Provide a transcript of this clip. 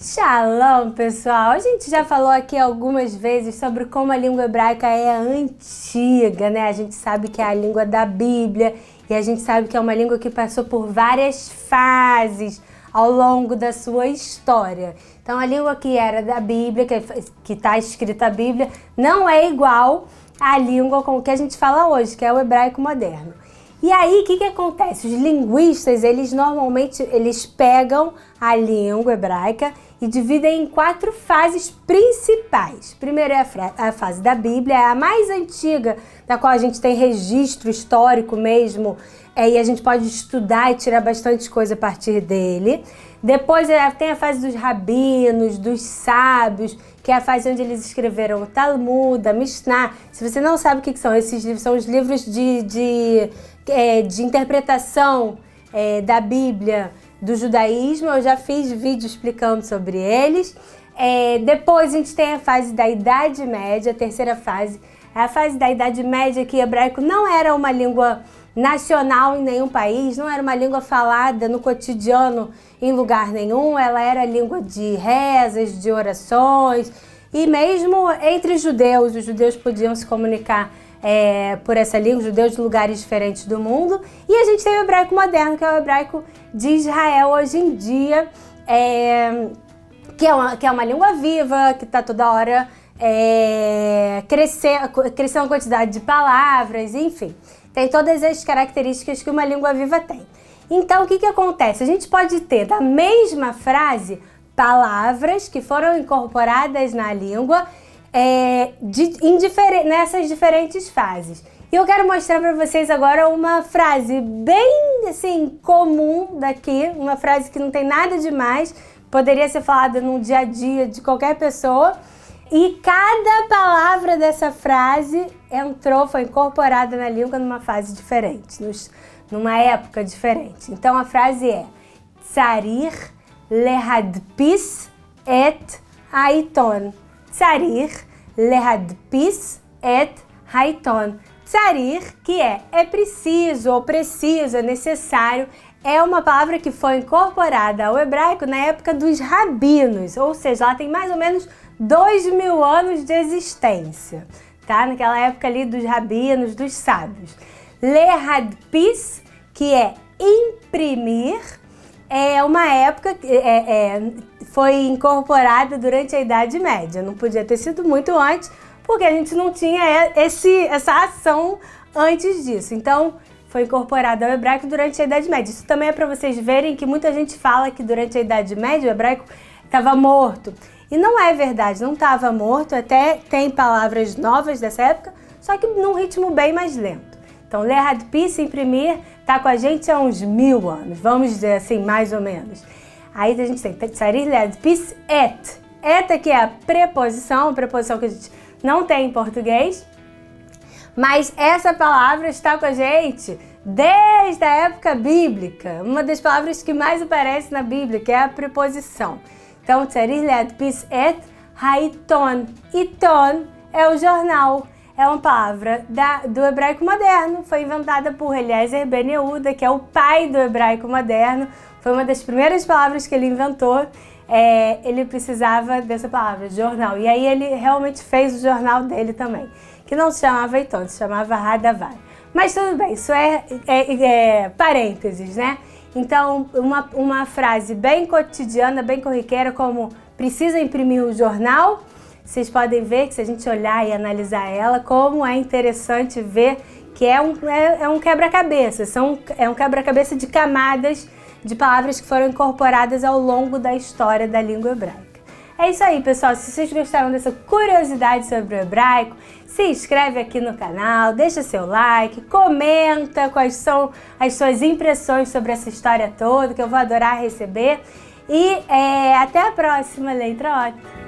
Shalom, pessoal! A gente já falou aqui algumas vezes sobre como a língua hebraica é antiga, né? A gente sabe que é a língua da Bíblia e a gente sabe que é uma língua que passou por várias fases ao longo da sua história. Então, a língua que era da Bíblia, que está escrita a Bíblia, não é igual à língua com que a gente fala hoje, que é o hebraico moderno. E aí, o que acontece? Os linguistas, normalmente pegam a língua hebraica e dividem em 4 fases principais. Primeiro é a fase da Bíblia, é a mais antiga, da qual a gente tem registro histórico mesmo, e a gente pode estudar e tirar bastante coisa a partir dele. Depois tem a fase dos rabinos, dos sábios, que é a fase onde eles escreveram o Talmud, a Mishnah. Se você não sabe o que são esses livros, são os livros de interpretação da Bíblia do judaísmo. Eu já fiz vídeo explicando sobre eles. Depois a gente tem a fase da Idade Média, a terceira fase. É a fase da Idade Média, que o hebraico não era uma língua nacional em nenhum país, não era uma língua falada no cotidiano em lugar nenhum, ela era língua de rezas, de orações, e mesmo entre os judeus podiam se comunicar por essa língua, judeus de lugares diferentes do mundo. E a gente tem o hebraico moderno, que é o hebraico de Israel hoje em dia, que é uma língua viva, que está toda hora crescendo a quantidade de palavras, enfim. Tem todas as características que uma língua viva tem. Então, o que acontece? A gente pode ter, da mesma frase, palavras que foram incorporadas na língua nessas diferentes fases. E eu quero mostrar para vocês agora uma frase bem, assim, comum daqui, uma frase que não tem nada demais, poderia ser falada no dia a dia de qualquer pessoa. E cada palavra dessa frase foi incorporada na língua numa fase diferente, numa época diferente. Então a frase é Tzarich lehadpis et haiton. Tzarich lehadpis et haiton. Tzarich, que é preciso, ou preciso, é necessário, é uma palavra que foi incorporada ao hebraico na época dos rabinos, ou seja, ela tem mais ou menos 2000 anos de existência, tá? Naquela época ali dos rabinos, dos sábios. Lehadpis, que é imprimir, é uma época que foi incorporada durante a Idade Média. Não podia ter sido muito antes, porque a gente não tinha essa ação antes disso. Então, foi incorporada ao hebraico durante a Idade Média. Isso também é para vocês verem que muita gente fala que durante a Idade Média o hebraico estava morto. E não é verdade, não estava morto, até tem palavras novas dessa época, só que num ritmo bem mais lento. Então, lehadpis, imprimir, está com a gente há uns 1000 anos, vamos dizer assim, mais ou menos. Aí a gente tem tzarich lehadpis et. Et que é a preposição que a gente não tem em português, mas essa palavra está com a gente desde a época bíblica, uma das palavras que mais aparece na Bíblia, que é a preposição. Então, tzarich lehadpis et haiton. Iton é o jornal, é uma palavra do hebraico moderno, foi inventada por Eliezer Ben Yehuda, que é o pai do hebraico moderno, foi uma das primeiras palavras que ele inventou. Ele precisava dessa palavra, jornal, e aí ele realmente fez o jornal dele também, que não se chamava Iton, se chamava Hadavar. Mas tudo bem, isso é parênteses, né? Então, uma frase bem cotidiana, bem corriqueira, como precisa imprimir o jornal, vocês podem ver que se a gente olhar e analisar ela, como é interessante ver que é um quebra-cabeça, é um quebra-cabeça de camadas de palavras que foram incorporadas ao longo da história da língua hebraica. É isso aí, pessoal. Se vocês gostaram dessa curiosidade sobre o hebraico, se inscreve aqui no canal, deixa seu like, comenta quais são as suas impressões sobre essa história toda, que eu vou adorar receber. E até a próxima, Letra Ota!